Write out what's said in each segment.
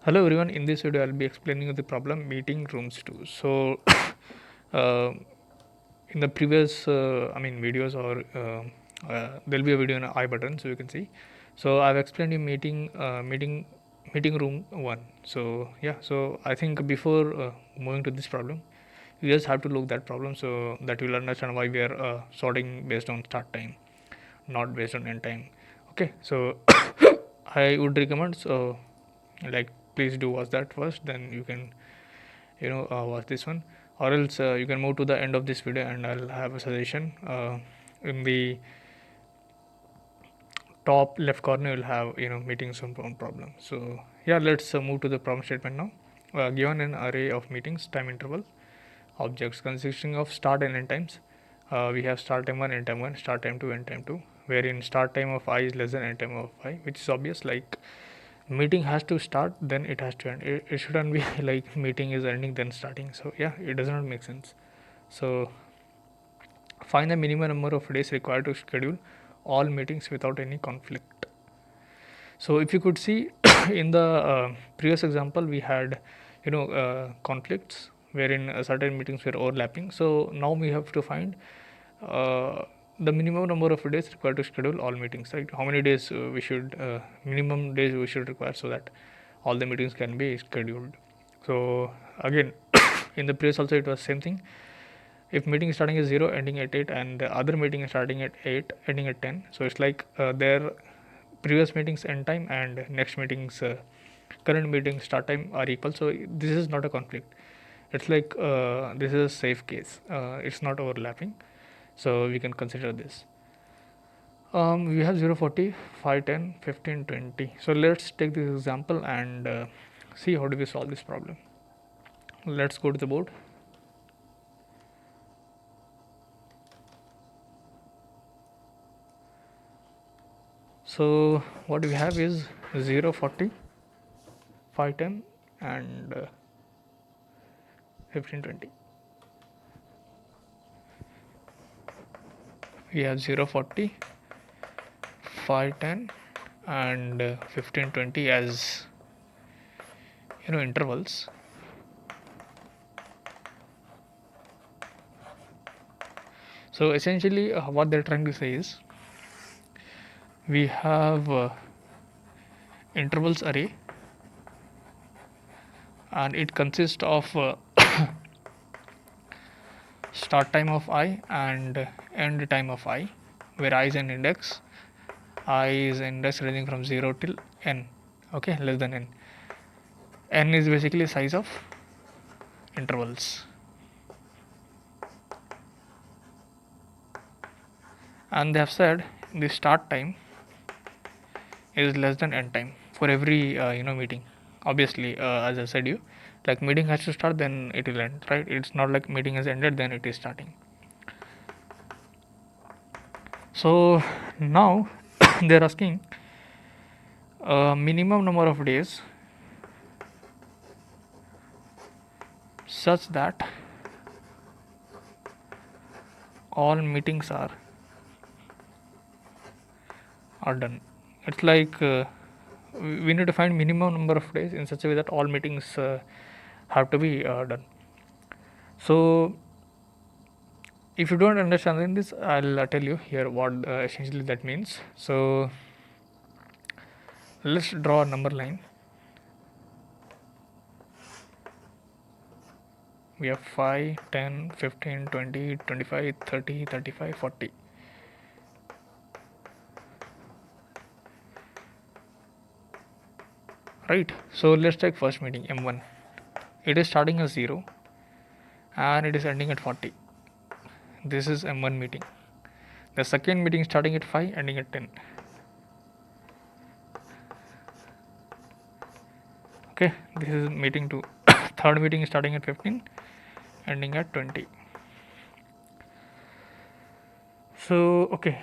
Hello everyone, in this video I'll be explaining you the problem meeting rooms too. So uh, in the previous videos or there'll be a video in I button so you can see. So I've explained you meeting room one. So yeah, so I think before moving to this problem, you just have to look that problem so that you'll understand why we are sorting based on start time, not based on end time. Okay, so I would recommend, so like, please do watch that first, then you can watch this one, or else you can move to the end of this video and I'll have a suggestion in the top left corner. You'll have meetings on problem. So yeah, let's move to the problem statement now. Given an array of meetings time interval objects consisting of start and end times, we have start time 1, end time 1, start time 2, end time 2, wherein start time of I is less than end time of I, which is obvious. Like, meeting has to start, then it has to end. It shouldn't be like meeting is ending then starting. So yeah, it does not make sense. So find the minimum number of days required to schedule all meetings without any conflict. So if you could see in the previous example, we had conflicts wherein certain meetings were overlapping. So now we have to find uh, the minimum number of days required to schedule all meetings, right? How many days we should minimum days we should require so that all the meetings can be scheduled. So again, in the previous also it was same thing. If meeting starting at 0 ending at 8 and the other meeting is starting at 8 ending at 10, so it's like their previous meetings end time and next meetings current meeting start time are equal. So this is not a conflict. It's like this is a safe case. It's not overlapping, so we can consider this. We have 0, 40, 5, 10, 15, 20. So let's take this example and see how do we solve this problem. Let's go to the board. So what we have is 0, 40, 5, 10 and 15, 20. We have 0, 40, 5, 10 and 15, 20 as intervals. So essentially what they're trying to say is we have intervals array, and it consists of start time of I and end time of I, where I is an index. I is an index ranging from 0 till n, okay, less than n. N is basically size of intervals, and they have said the start time is less than end time for every meeting. Obviously, as I said you, like, meeting has to start then it will end, right? It's not like meeting has ended then it is starting. So now they're asking minimum number of days such that all meetings are done. It's like we need to find minimum number of days in such a way that all meetings have to be done. So if you don't understand this, I'll tell you here what essentially that means. So let's draw a number line. We have 5, 10, 15, 20, 25, 30, 35, 40. Right? So let's take first meeting M1. It is starting at 0 and it is ending at 40. This is M1 meeting. The second meeting starting at 5 ending at 10. Okay, this is meeting 2. Third meeting is starting at 15 ending at 20. So okay,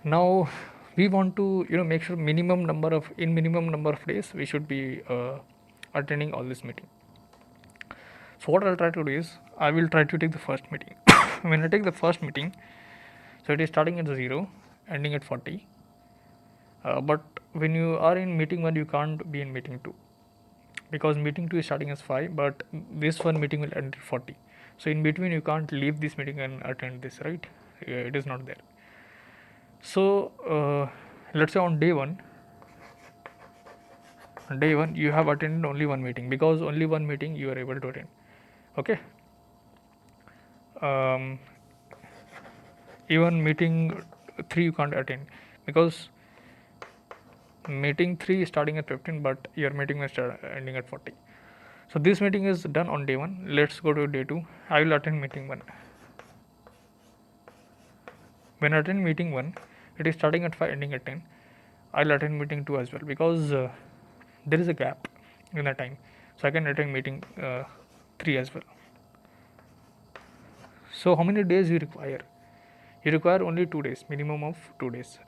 now we want to make sure minimum number of days we should be attending all this meeting. So what I'll try to do is I will try to take the first meeting. When I take the first meeting, so it is starting at 0 ending at 40, but when you are in meeting 1 you can't be in meeting 2. because meeting 2 is starting as 5, but this one meeting will end at 40. So in between you can't leave this meeting and attend this, right? It is not there. So let's say on day one you have attended only one meeting, because only one meeting you are able to attend. Okay. um, Even meeting 3 you can't attend, because meeting 3 is starting at 15 but your meeting is ending at 40. So this meeting is done on day 1. Let's go to day 2. I will attend meeting 1. When I attend meeting 1, it is starting at 5 ending at 10. I'll attend meeting 2 as well, because there is a gap in the time, so I can attend meeting 3 as well. So how many days you require? You require only 2 days, minimum of 2 days.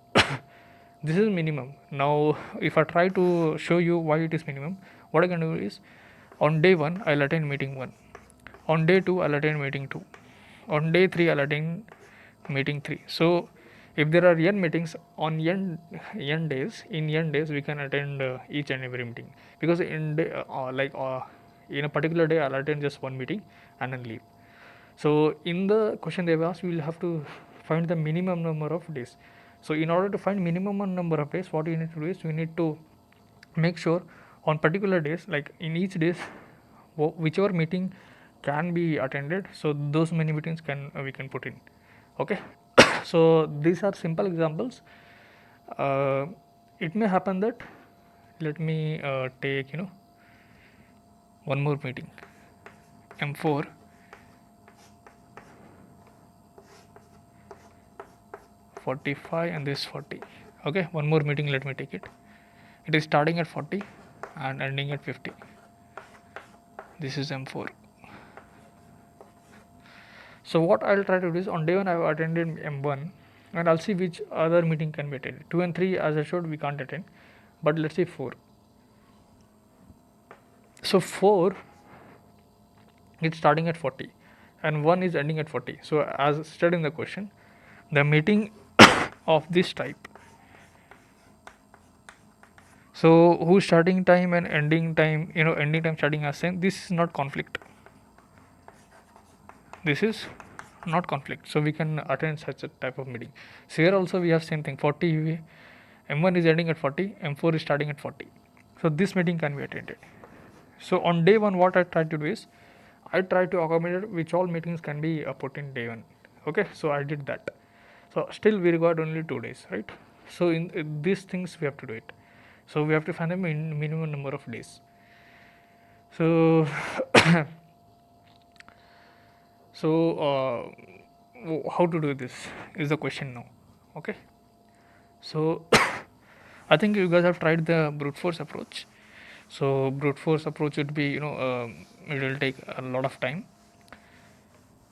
This is minimum. Now if I try to show you why it is minimum, what I can do is, on day 1 I'll attend meeting 1, on day 2 I'll attend meeting 2, on day 3 I'll attend meeting 3. So if there are n meetings on n days, in n days we can attend each and every meeting, because in day, in a particular day I'll attend just one meeting and then leave. So in the question they've asked, we will have to find the minimum number of days. So in order to find minimum number of days, what you need to do is, we need to make sure on particular days, like in each days, whichever meeting can be attended, so those many meetings can we can put in. Okay. So these are simple examples. It may happen that, let me take one more meeting, M4, 45 and this 40. Okay, one more meeting, let me take it. It is starting at 40 and ending at 50. This is M4. So what I'll try to do is, on day 1 I've attended M1, and I'll see which other meeting can be attended. 2 and 3, as I showed, we can't attend, but let's say 4. So 4, it's starting at 40 and 1 is ending at 40. So as stated in the question, the meeting of this type, so whose starting time and ending time, ending time starting as same, this is not conflict. This is not conflict, so we can attend such a type of meeting. So here also we have same thing, 40, M1 is ending at 40, M4 is starting at 40. So this meeting can be attended. So on day 1, what I try to do is, I try to accommodate which all meetings can be put in day 1. Okay, so I did that. So still we required only 2 days, right? So in these things we have to do it. So we have to find the minimum number of days. So so how to do this is the question now. Okay, so I think you guys have tried the brute force approach. So brute force approach would be, it will take a lot of time.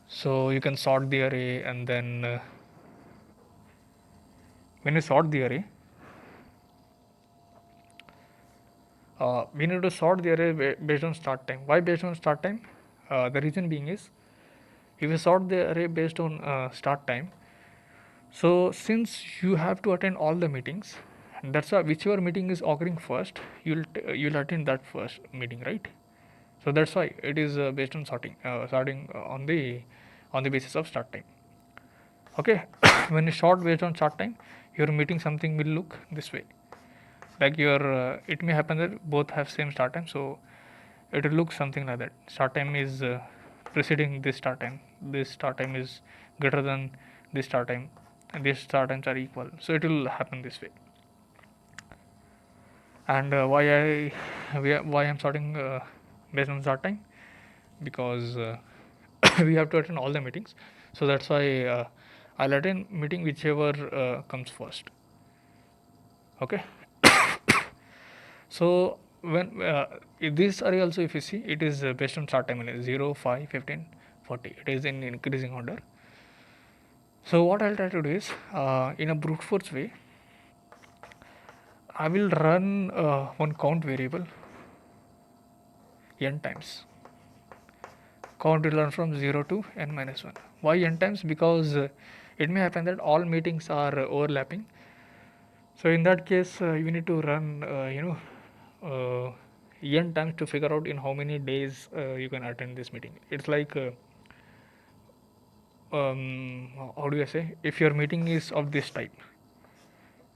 So you can sort the array, and then when you sort the array, we need to sort the array based on start time. Why based on start time? The reason being is, if you sort the array based on start time, so since you have to attend all the meetings, that's why whichever meeting is occurring first, you'll attend that first meeting, right? So that's why it is based on sorting on the basis of start time. Okay. When you sort based on start time, your meeting something will look this way, like your it may happen that both have same start time, so it will look something like that. Start time is preceding this start time, this start time is greater than this start time, and these start times are equal, so it will happen this way. And why I'm sorting based on start time, because we have to attend all the meetings, so that's why I'll attend meeting whichever comes first. Okay. So when this array also, if you see, it is based on start time, 0, 5, 15, 40. It is in increasing order. So what I'll try to do is, in a brute force way, I will run one count variable n times. Count will run from 0 to n minus 1. Why n times? Because it may happen that all meetings are overlapping. So in that case, you need to run n times to figure out in how many days you can attend this meeting. It's like how do I say, if your meeting is of this type,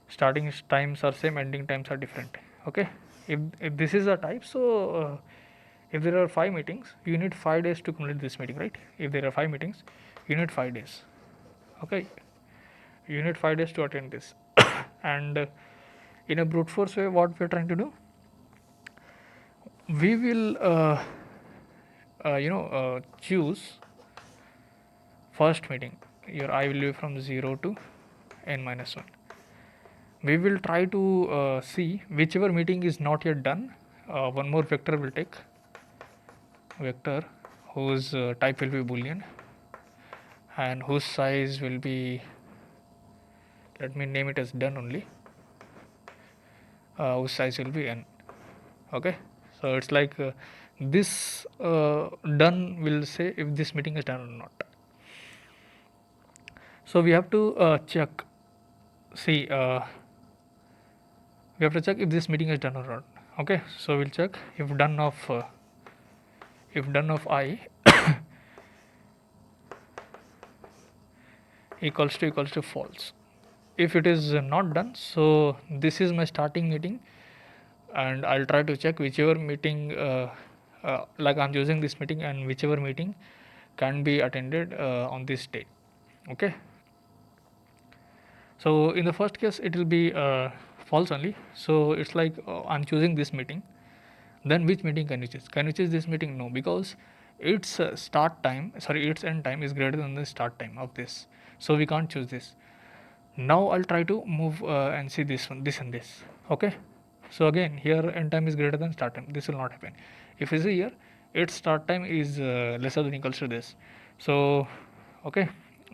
starting times are same, ending times are different. Okay, if this is a type, so if there are 5 meetings, you need 5 days to complete this meeting, right? If there are 5 meetings, you need 5 days. Okay, you need 5 days to attend this. And in a brute force way, what we are trying to do, we will choose first meeting. Your I will be from 0 to n minus 1. We will try to see whichever meeting is not yet done. One more vector will take, vector whose type will be boolean and whose size will be, let me name it as done only, whose size will be n. Okay, so it's like this done will say if this meeting is done or not. So we have to check, see, we have to check if this meeting is done or not. Okay, so we'll check if done of I equals to false. If it is not done, so this is my starting meeting, and I'll try to check whichever meeting, like I'm using this meeting, and whichever meeting can be attended on this day. Okay, so in the first case it will be false only. So it's like I'm choosing this meeting, then which meeting can you choose? Can you choose this meeting? No, because its its end time is greater than the start time of this, so we can't choose this. Now I'll try to move and see this one, this and this. Okay, so again here end time is greater than start time, this will not happen. If you see here, its start time is lesser than equals to this. So okay,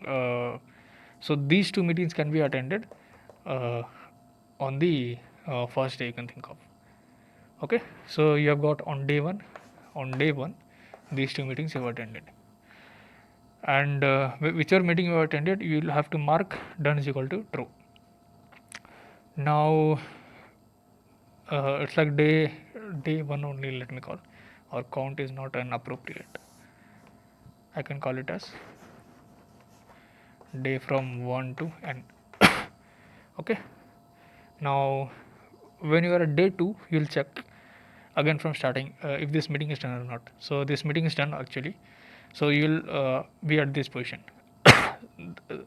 so these two meetings can be attended uh, on the first day you can think of. Okay, so you have got on day one these two meetings you have attended, and whichever meeting you have attended, you will have to mark done is equal to true. Now it's like day one only, let me call, or count is not an appropriate, I can call it as day from 1 to n. Okay, now when you are at day 2, you will check again from starting if this meeting is done or not. So this meeting is done actually, so you will be at this position.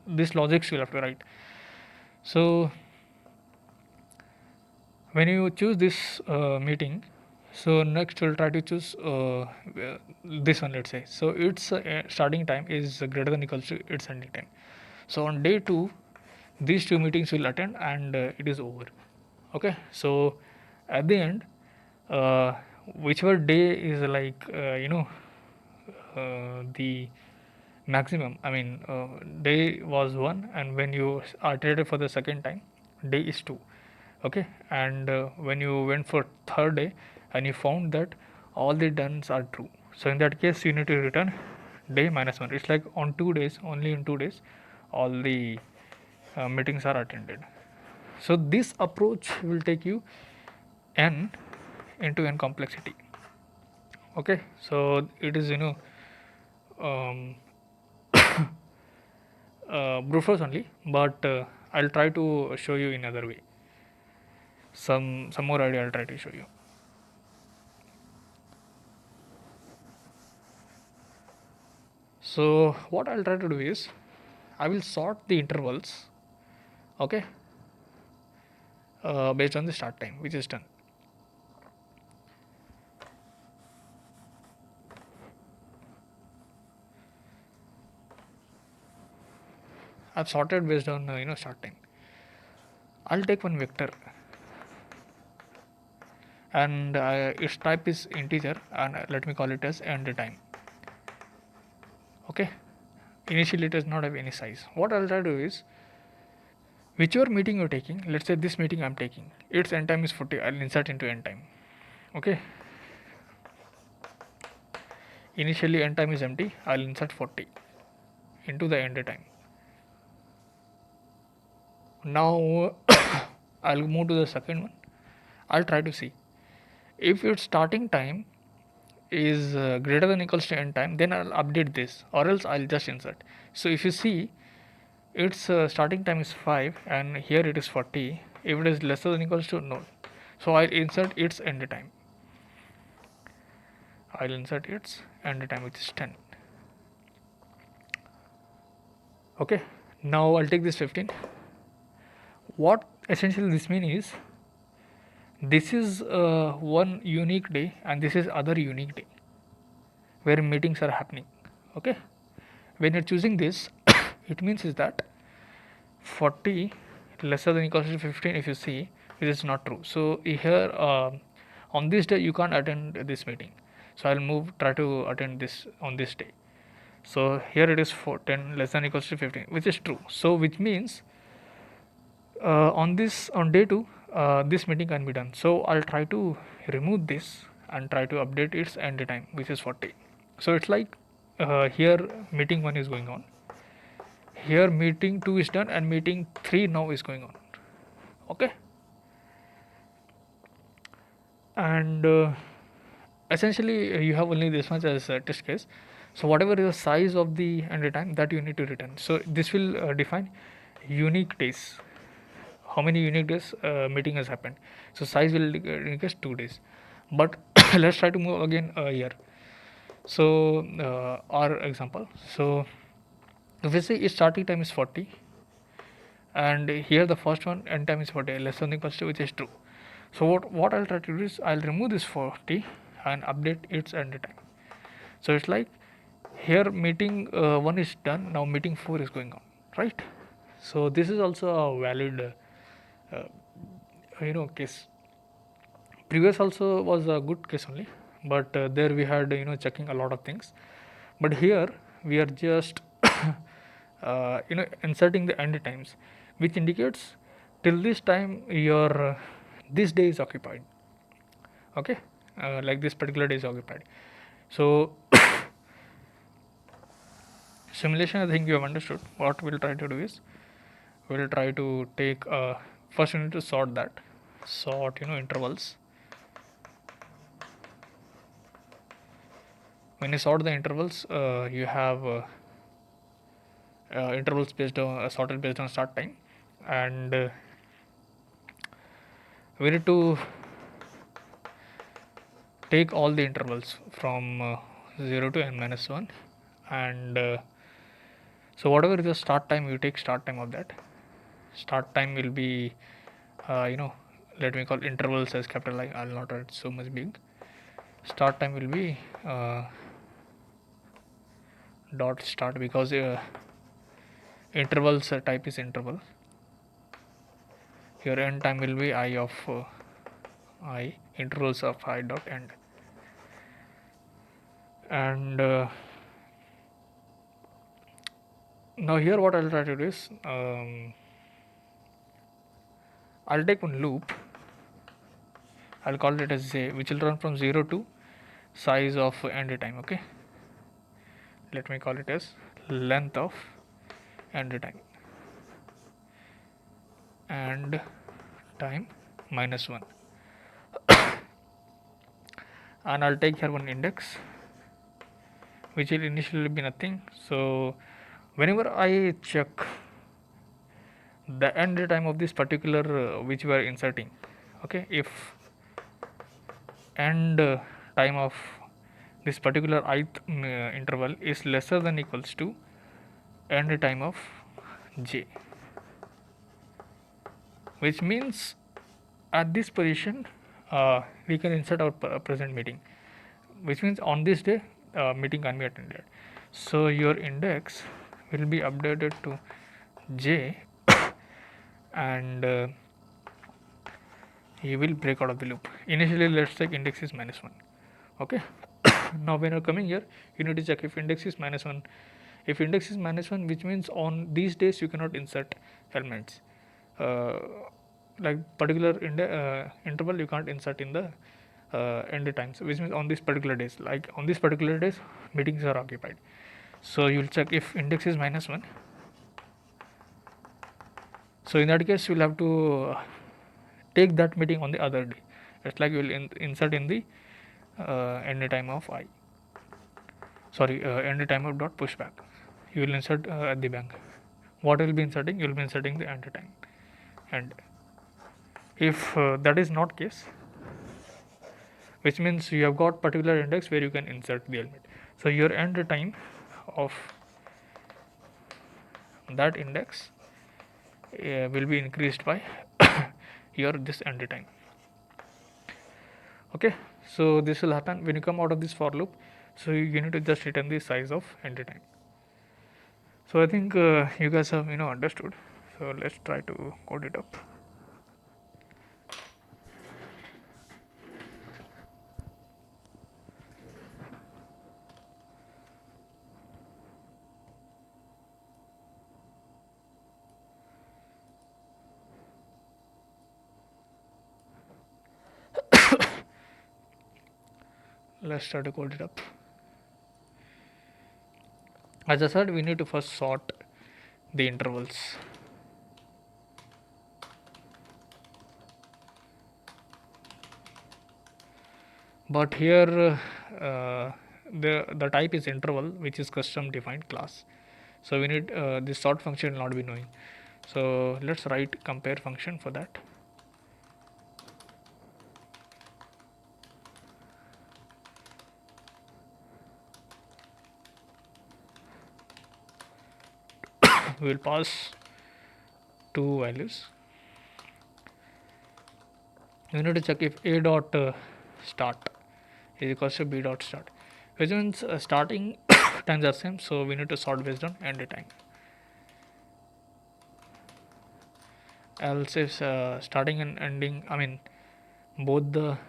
This logics you will have to write. So when you choose this meeting, so next we'll try to choose this one, let's say. So its starting time is greater than equals to its ending time. So on day 2, these two meetings will attend, and it is over. Okay, so at the end, uh, whichever day is like the maximum, I mean day was 1, and when you iterated for the second time, day is 2. Okay, and when you went for third day and you found that all the dones are true, so in that case you need to return day minus 1. It's like on 2 days, only in 2 days all the meetings are attended. So this approach will take you n into n complexity. Okay, so it is um, brute force only, but I'll try to show you in other way. Some more idea I'll try to show you. So what I'll try to do is, I will sort the intervals, okay, based on the start time, which is done. I've sorted based on start time. I'll take one vector, and its type is integer, and let me call it as end time. Okay, initially it does not have any size. What I'll try to do is, whichever meeting you're taking, let's say this meeting I'm taking, its end time is 40, I'll insert into end time. Okay, initially end time is empty, I'll insert 40 into the end time. Now I'll move to the second one. I'll try to see If its starting time is greater than equals to end time, then I'll update this, or else I'll just insert. So if you see, its starting time is 5 and here it is 40. If it is lesser than equals to, no, so I'll insert its end time. I'll insert its end time, which is 10. Okay, now I'll take this 15. What essentially this means is, this is one unique day and this is other unique day where meetings are happening. Okay, when you're choosing this, it means is that 40 lesser than equals to 15, if you see, it is not true. So here on this day you can't attend this meeting, so I'll try to attend this on this day. So here it is for 10 less than equals to 15, which is true. So which means on day 2 this meeting can be done. So I'll try to remove this and try to update its end time, which is 40. So it's like here meeting 1 is going on, here meeting 2 is done, and meeting 3 now is going on. Okay, and essentially you have only this much as a test case. So whatever is the size of the end time, that you need to return. So this will define unique days, how many unique days meeting has happened. So size will indicate 2 days, but let's try to move again here. So our example, so if we say its starting time is 40 and here the first one end time is 40 less than equals to, which is true. So what I'll try to do is I'll remove this 40 and update its end time. So it's like here meeting 1 is done, now meeting 4 is going on, right? So this is also a valid case. Previous also was a good case only, but there we had checking a lot of things, but here we are just inserting the end times, which indicates till this time your this day is occupied. Okay, like this particular day is occupied. So simulation, I think you have understood. What we'll try to do is we'll try to take first we need to sort intervals. When you sort the intervals, you have intervals based on sorted based on start time, and we need to take all the intervals from 0 to n minus 1, and so whatever is the start time, you take start time of that. Start time will be let me call intervals as capital I. I'll not write so much big. Start time will be dot start, because intervals type is interval. Your end time will be I of I, intervals of I dot end. And now here what I'll try to do is I'll take one loop, I'll call it as j, which will run from 0 to size of end time. Okay, let me call it as length of end time and time minus 1, and I'll take here one index which will initially be nothing. So whenever I check the end time of this particular which we are inserting, okay, if end time of this particular ith interval is lesser than equals to end time of j, which means at this position we can insert our present meeting, which means on this day meeting can be attended. So your index will be updated to j and you will break out of the loop. Initially let's take index is minus 1. Okay, now when you're coming here, you need to check if index is minus 1. If index is minus 1, which means on these days you cannot insert elements, like particular interval you can't insert in the end times, which means on these particular days, like on these particular days meetings are occupied. So you'll check if index is minus 1. So in that case you'll have to take that meeting on the other day. It's like you will insert in the end time of I. Sorry, end time of dot pushback. You will insert at the bank. What will be inserting? You will be inserting the end time. And if that is not case, which means you have got particular index where you can insert the element. So your end time of that index will be increased by your this end time. Okay, so this will happen when you come out of this for loop. So you need to just return the size of end time. So I think you guys have understood. So let's try to code it up. Let's try to code it up. As I said, we need to first sort the intervals. But here the type is interval, which is custom defined class. So we need this sort function will not be knowing. So let's write compare function for that. We will pass two values. We need to check if a dot start is equals to b dot start, which means starting times are same, so we need to sort based on end time. Else if starting and ending, I mean both the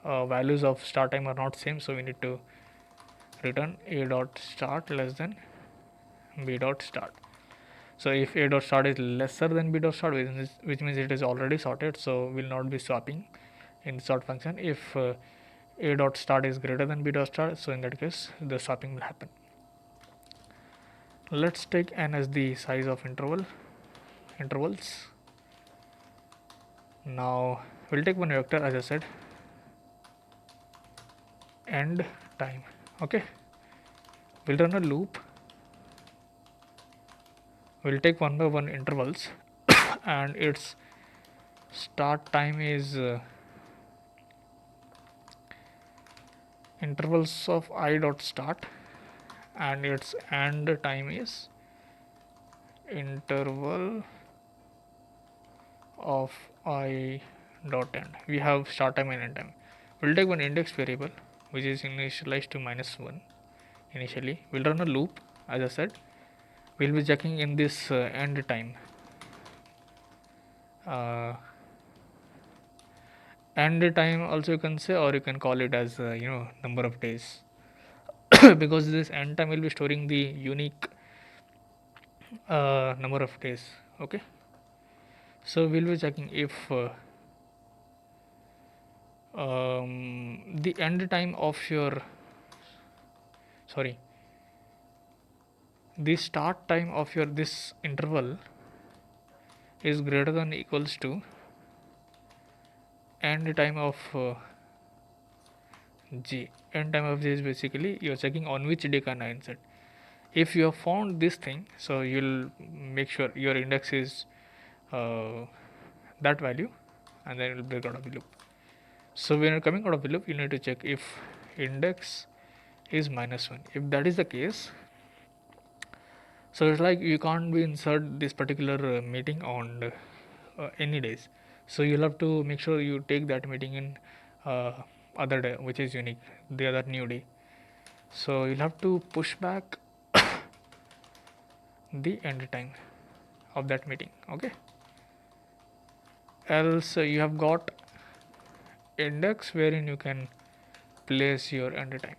values of start time are not same, so we need to return a dot start less than b dot start. So if a dot start is lesser than b dot start, which means it is already sorted, so we'll not be swapping in sort function. If a dot start is greater than b dot start, so in that case the swapping will happen. Let's take n as the size of intervals. Now we'll take one vector, as I said, end time. Okay, we'll run a loop. We'll take one by one intervals and its start time is intervals of I dot start, and its end time is interval of I dot end. We have start time and end time. We'll take one index variable which is initialized to -1 initially. We'll run a loop, as I said. We'll be checking in this end time. End time also you can say, or you can call it as number of days because this end time will be storing the unique number of days. Okay, so we'll be checking if the end time of your the start time of your this interval is greater than or equals to end time of j. End time of j is basically you're checking on which day can I insert. If you have found this thing, so you'll make sure your index is that value, and then it will break out of the loop. So when you're coming out of the loop, you need to check if index is -1. If that is the case, so it's like you can't be insert this particular meeting on any days. So you'll have to make sure you take that meeting in other day, which is unique, the other new day. So you'll have to push back the end time of that meeting. Okay, else you have got index wherein you can place your end time.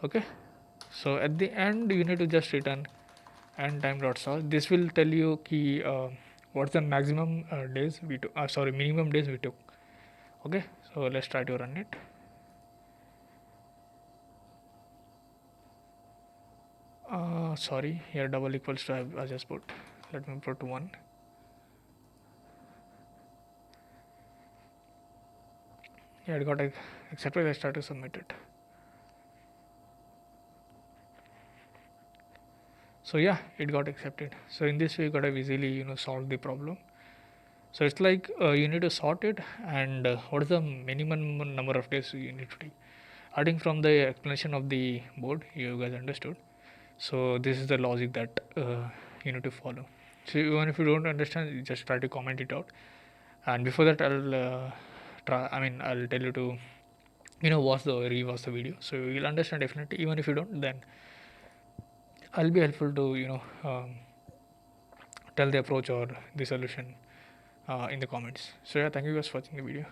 Okay, so at the end you need to just return end time dot sort. This will tell you key what's the maximum days we took, minimum days we took. Okay, so let's try to run it. Sorry, here double equals to I just put, let me put 1. Yeah, it got accepted. I started to submit it. So yeah, it got accepted. So in this way you gotta easily solve the problem. So it's like you need to sort it, and what is the minimum number of days you need to take. I think from the explanation of the board you guys understood. So this is the logic that you need to follow. So even if you don't understand, you just try to comment it out. And before that, I'll try. I mean, I'll tell you to watch the rewatch the video, so you'll understand definitely. Even if you don't, then I'll be helpful to tell the approach or the solution in the comments. So yeah, thank you guys for watching the video.